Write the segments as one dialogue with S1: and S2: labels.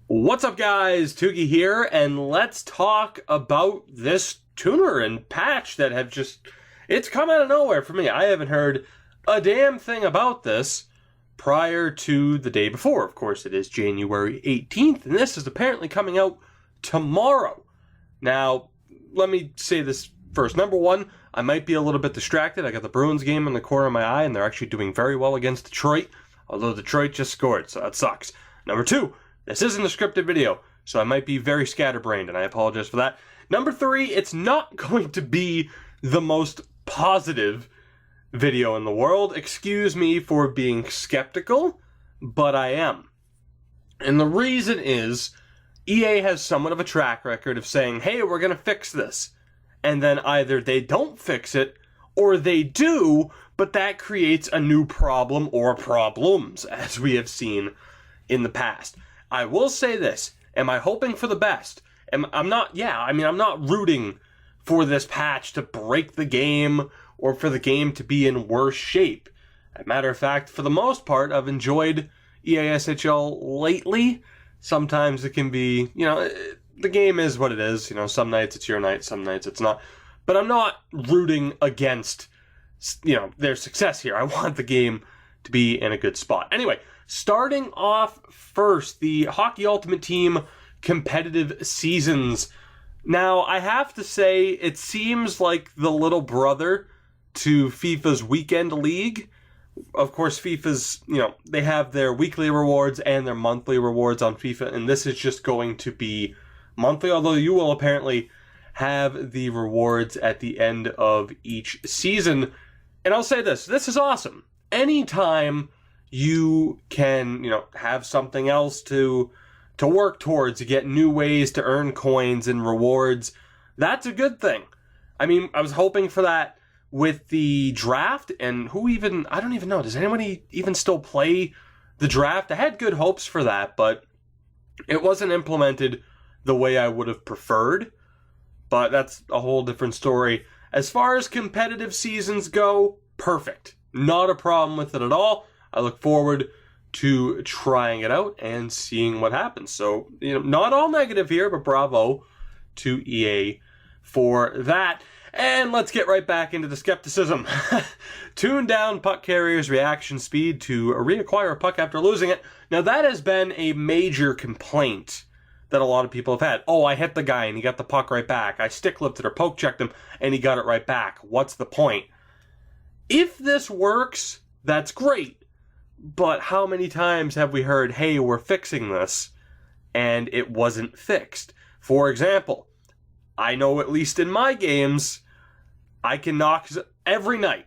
S1: What's up, guys? Tougie here, and let's talk about this tuner and patch that have it's come out of nowhere for me. I haven't heard a damn thing about this prior to the day before. Of course, it is January 18th, and this is apparently coming out tomorrow. Now, let me say this first. Number one, I might be a little bit distracted. I got the Bruins game in the corner of my eye, and they're actually doing very well against Detroit, although Detroit just scored, so that sucks. Number two, this isn't a scripted video, so I might be very scatterbrained, and I apologize for that. Number three, it's not going to be the most positive video in the world. Excuse me for being skeptical, but I am. And the reason is, EA has somewhat of a track record of saying, hey, we're going to fix this. And then either they don't fix it, or they do, but that creates a new problem or problems, as we have seen in the past. I will say this. Am I hoping for the best? I'm not rooting for this patch to break the game or for the game to be in worse shape. As a matter of fact, for the most part, I've enjoyed EA/SHL lately. Sometimes it can be, the game is what it is. Some nights it's your night, some nights it's not. But I'm not rooting against, their success here. I want the game to be in a good spot. Anyway, starting off first, the Hockey Ultimate Team competitive seasons. Now, I have to say, it seems like the little brother to FIFA's Weekend League. Of course, FIFA's, they have their weekly rewards and their monthly rewards on FIFA, and this is just going to be monthly, although you will apparently have the rewards at the end of each season. And I'll say this is awesome. Anytime you can, have something else to work towards, to get new ways to earn coins and rewards, that's a good thing. I mean, I was hoping for that with the draft, and I don't even know, does anybody even still play the draft? I had good hopes for that, but it wasn't implemented the way I would have preferred, but that's a whole different story. As far as competitive seasons go, perfect. Not a problem with it at all. I look forward to trying it out and seeing what happens. So, not all negative here, but bravo to EA for that. And let's get right back into the skepticism. Tune down puck carrier's reaction speed to reacquire a puck after losing it. Now, that has been a major complaint that a lot of people have had. Oh, I hit the guy and he got the puck right back. I stick lifted or poke checked him and he got it right back. What's the point? If this works, that's great. But how many times have we heard, hey, we're fixing this, and it wasn't fixed? For example, I know at least in my games, I can knock every night,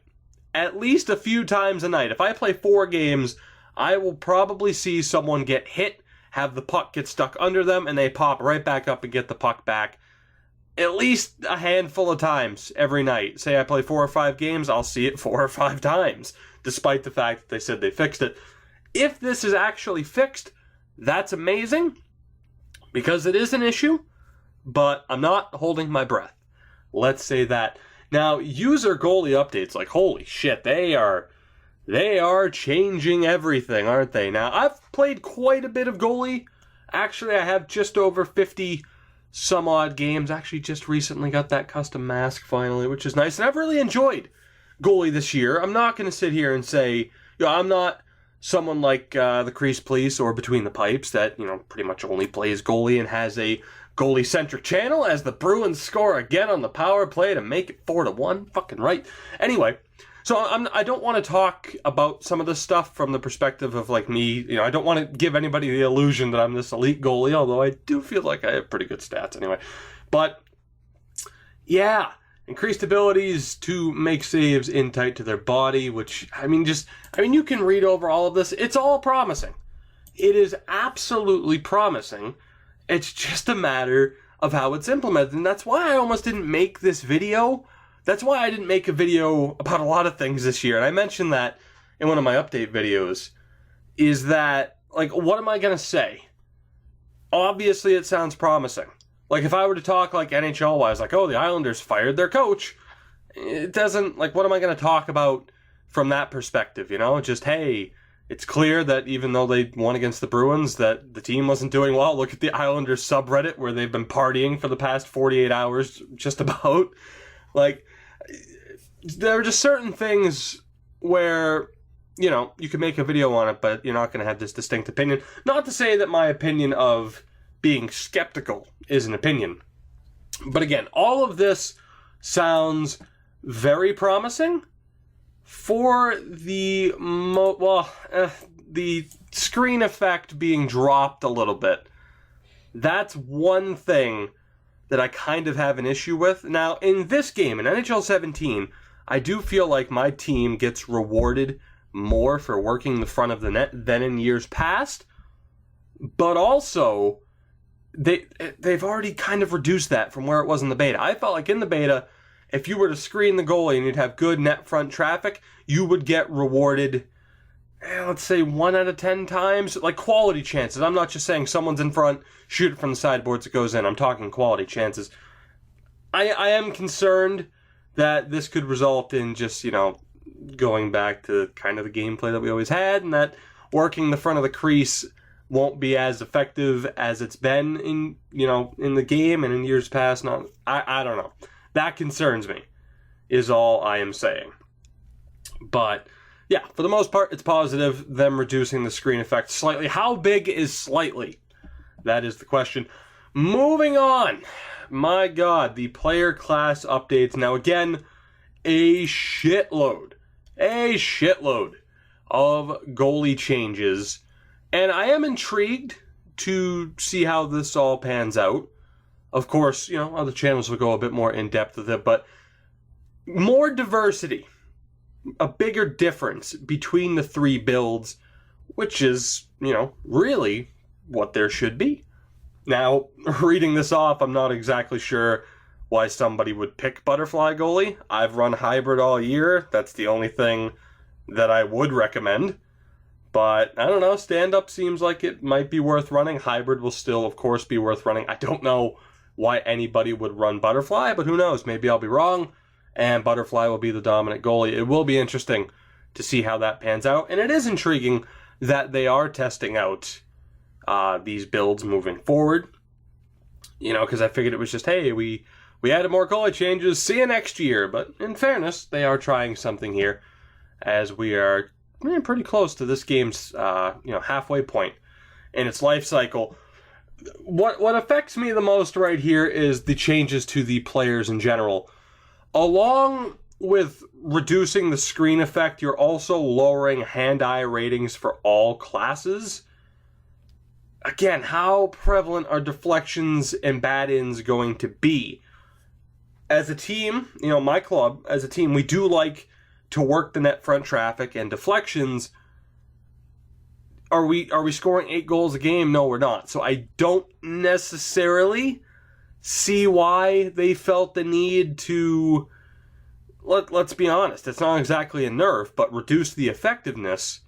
S1: at least a few times a night. If I play 4 games, I will probably see someone get hit, have the puck get stuck under them, and they pop right back up and get the puck back. At least a handful of times every night. Say I play 4 or 5 games, I'll see it 4 or 5 times, despite the fact that they said they fixed it. If this is actually fixed, that's amazing, because it is an issue, but I'm not holding my breath. Let's say that. Now, user goalie updates, like, holy shit, they are changing everything, aren't they? Now, I've played quite a bit of goalie. Actually, I have just over 50 some odd games. Actually, just recently got that custom mask finally, which is nice. And I've really enjoyed goalie this year. I'm not going to sit here and say, I'm not someone like the Crease Police or Between the Pipes that, pretty much only plays goalie and has a goalie-centric channel as the Bruins score again on the power play to make it 4-1. Fucking right. Anyway, so I don't want to talk about some of this stuff from the perspective of, like, me. I don't want to give anybody the illusion that I'm this elite goalie, although I do feel like I have pretty good stats anyway. But, yeah, increased abilities to make saves in tight to their body, which, you can read over all of this. It's all promising. It is absolutely promising. It's just a matter of how it's implemented, and that's why I almost didn't make this video. That's why I didn't make a video about a lot of things this year, and I mentioned that in one of my update videos, is that, what am I going to say? Obviously, it sounds promising. Like, if I were to talk, NHL-wise, the Islanders fired their coach, it doesn't, what am I going to talk about from that perspective, Just, hey, It's clear that even though they won against the Bruins, that the team wasn't doing well. Look at the Islanders subreddit where they've been partying for the past 48 hours, just about. Like, there are just certain things where, you know, you can make a video on it, but you're not going to have this distinct opinion. Not to say that my opinion of being skeptical is an opinion. But again, all of this sounds very promising for the the screen effect being dropped a little bit. That's one thing that I kind of have an issue with. Now, in this game, in NHL 17, I do feel like my team gets rewarded more for working the front of the net than in years past. But also, they've already kind of reduced that from where it was in the beta. I felt like in the beta, if you were to screen the goalie and you'd have good net front traffic, you would get rewarded, let's say 1 out of 10 times, like quality chances. I'm not just saying someone's in front, shoot it from the sideboards, it goes in. I'm talking quality chances. I am concerned that this could result in just, you know, going back to kind of the gameplay that we always had, and that working the front of the crease won't be as effective as it's been in, you know, in the game and in years past. I don't know. That concerns me, is all I am saying. But yeah, for the most part, it's positive, them reducing the screen effect slightly. How big is slightly? That is the question. Moving on. My God, the player class updates. Now again, a shitload of goalie changes. And I am intrigued to see how this all pans out. Of course, you know, other channels will go a bit more in-depth with it, but more diversity. A bigger difference between the three builds, which is, you know, really what there should be. Now, reading this off, I'm not exactly sure why somebody would pick butterfly goalie. I've run hybrid all year. That's the only thing that I would recommend. But, I don't know, stand-up seems like it might be worth running. Hybrid will still, of course, be worth running. I don't know why anybody would run butterfly, but who knows? Maybe I'll be wrong, and butterfly will be the dominant goalie. It will be interesting to see how that pans out. And it is intriguing that they are testing out these builds moving forward. You know, because I figured it was just, hey, we added more goalie changes, see you next year. But in fairness, they are trying something here, as we are pretty close to this game's halfway point in its life cycle. What affects me the most right here is the changes to the players in general. Along with reducing the screen effect, you're also lowering hand-eye ratings for all classes. Again, how prevalent are deflections and bad-ins going to be? As a team, you know, my club, as a team, we do like to work the net front traffic and deflections. Are we scoring 8 goals a game? No, we're not. So I don't necessarily see why they felt the need to, let's be honest, it's not exactly a nerf, but reduce the effectiveness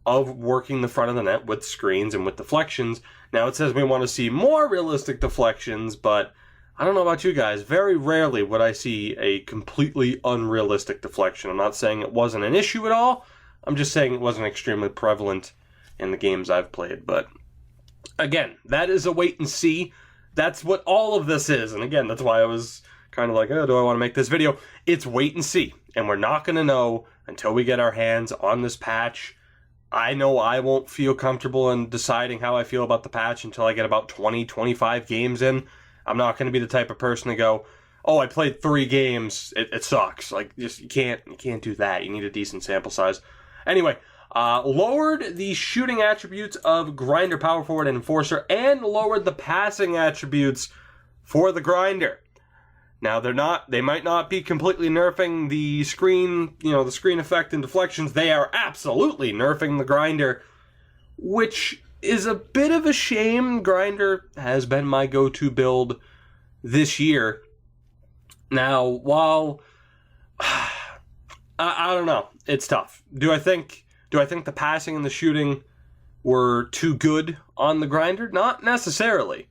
S1: of working the front of the net with screens and with deflections. Now it says we want to see more realistic deflections, but I don't know about you guys. Very rarely would I see a completely unrealistic deflection. I'm not saying it wasn't an issue at all. I'm just saying it wasn't extremely prevalent in the games I've played. But again, that is a wait and see. That's what all of this is. And again, that's why I was kind of like, oh, do I want to make this video? It's wait and see. And we're not going to know until we get our hands on this patch. I know I won't feel comfortable in deciding how I feel about the patch until I get about 20, 25 games in. I'm not going to be the type of person to go, oh, I played 3 games, it sucks. Like, just you can't do that. You need a decent sample size. Anyway, lowered the shooting attributes of Grinder, Power Forward, and Enforcer, and lowered the passing attributes for the Grinder. Now, they might not be completely nerfing the screen, the screen effect and deflections. They are absolutely nerfing the Grinder, which is a bit of a shame. Grinder has been my go-to build this year. Now, while I don't know, it's tough. Do I think the passing and the shooting were too good on the Grinder? Not necessarily.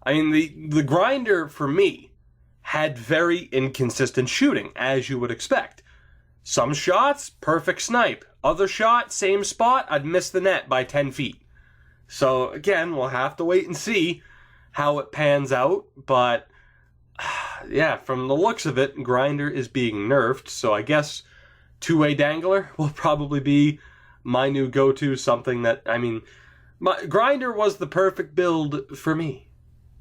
S1: I mean, the Grinder for me had very inconsistent shooting, as you would expect. Some shots, perfect snipe. other shot, same spot, I'd miss the net by 10 feet. So, again, we'll have to wait and see how it pans out. But, yeah, from the looks of it, Grinder is being nerfed. So I guess two-way dangler will probably be my new go-to. Something that, I mean, Grinder was the perfect build for me.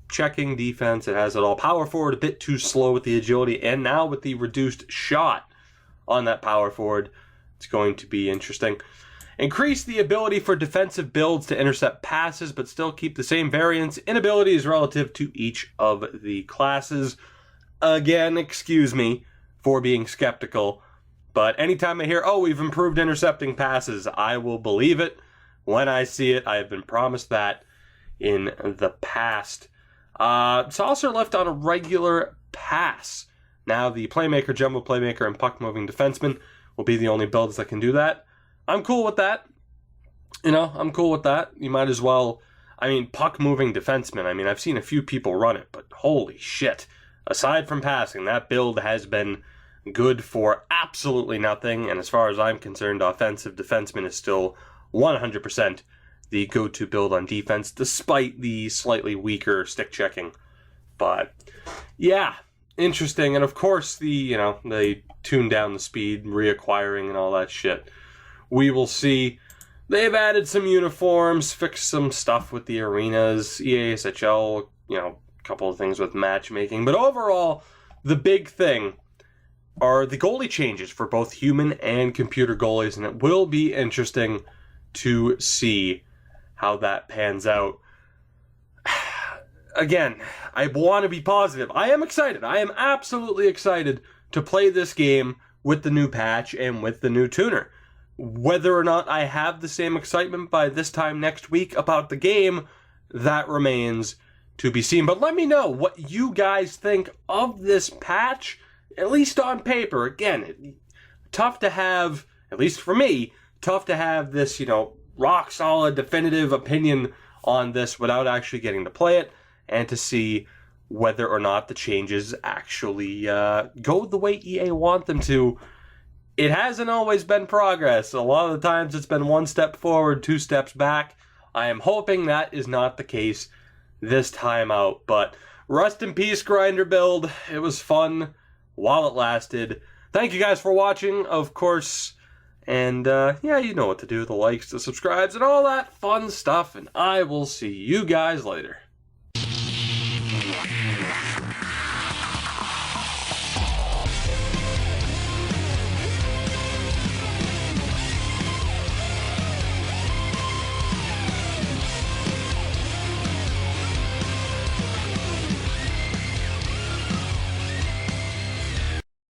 S1: Checking defense, it has it all. Power forward, a bit too slow with the agility. And now with the reduced shot on that power forward, it's going to be interesting. Increase the ability for defensive builds to intercept passes, but still keep the same variance in abilities relative to each of the classes. Again, excuse me for being skeptical, but anytime I hear, oh, we've improved intercepting passes, I will believe it when I see it. I have been promised that in the past. Saucer left on a regular pass. Now the playmaker, jumbo playmaker, and puck-moving defenseman will be the only builds that can do that. I'm cool with that. I'm cool with that. You might as well, puck-moving defenseman. I've seen a few people run it, but holy shit. Aside from passing, that build has been good for absolutely nothing, and as far as I'm concerned, offensive defenseman is still 100% the go-to build on defense, despite the slightly weaker stick checking. But, yeah, interesting. And of course, they tune down the speed, reacquiring and all that shit. We will see. They've added some uniforms, fixed some stuff with the arenas, EASHL, a couple of things with matchmaking. But overall, the big thing are the goalie changes for both human and computer goalies, and it will be interesting to see how that pans out. Again, I want to be positive. I am excited. I am absolutely excited to play this game with the new patch and with the new tuner. Whether or not I have the same excitement by this time next week about the game, that remains to be seen. But let me know what you guys think of this patch, at least on paper. Again, tough to have, at least for me, tough to have this, rock solid, definitive opinion on this without actually getting to play it and to see whether or not the changes actually go the way EA want them to. It hasn't always been progress. A lot of the times it's been one step forward, two steps back. I am hoping that is not the case this time out. But rest in peace, Grinder build. It was fun while it lasted. Thank you guys for watching, of course. And, yeah, you know what to do. The likes, the subscribes, and all that fun stuff. And I will see you guys later.